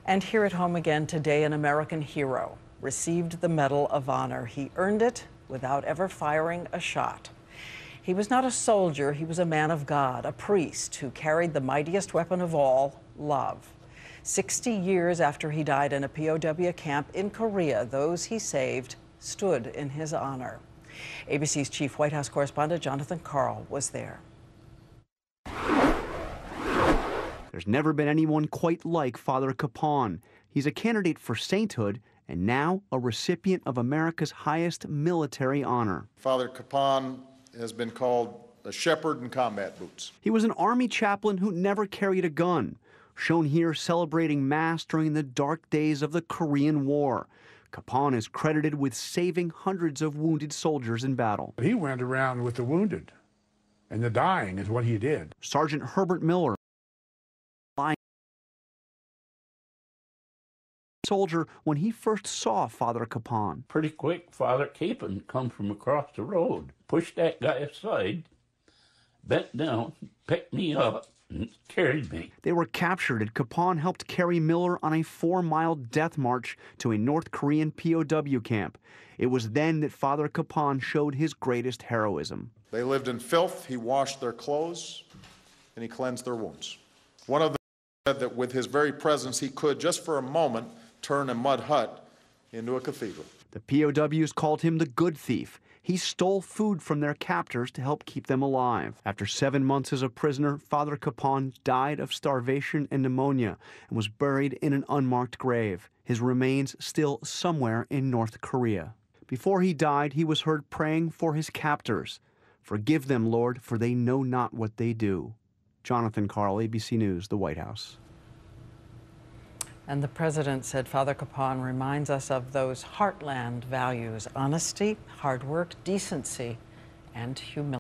And here at home again today, an American hero received the Medal of Honor. He earned it without ever firing a shot. He was not a soldier, he was a man of God, a priest who carried the mightiest weapon of all, love. 60 years after he died in a POW camp in Korea, those he saved stood in his honor. ABC's chief White House correspondent Jonathan Karl was there. There's never been anyone quite like Father Kapaun. He's a candidate for sainthood and now a recipient of America's highest military honor. Father Kapaun has been called a shepherd in combat boots. He was an Army chaplain who never carried a gun, shown here celebrating Mass during the dark days of the Korean War. Kapaun is credited with saving hundreds of wounded soldiers in battle. He went around with the wounded, and the dying is what he did. Sergeant Herbert Miller, soldier when he first saw Father Kapaun. Pretty quick, Father Kapaun come from across the road, pushed that guy aside, bent down, picked me up, and carried me. They were captured, and Kapaun helped carry Miller on a 4-mile death march to a North Korean POW camp. It was then that Father Kapaun showed his greatest heroism. They lived in filth, he washed their clothes, and he cleansed their wounds. One of them said that with his very presence he could, just for a moment, turn a mud hut into a cathedral. The POWs called him the good thief. He stole food from their captors to help keep them alive. After 7 months as a prisoner, Father Kapaun died of starvation and pneumonia and was buried in an unmarked grave, his remains still somewhere in North Korea. Before he died, he was heard praying for his captors. "Forgive them, Lord, for they know not what they do." Jonathan Karl, ABC News, the White House. And the president said Father Kapaun reminds us of those heartland values: honesty, hard work, decency, and humility.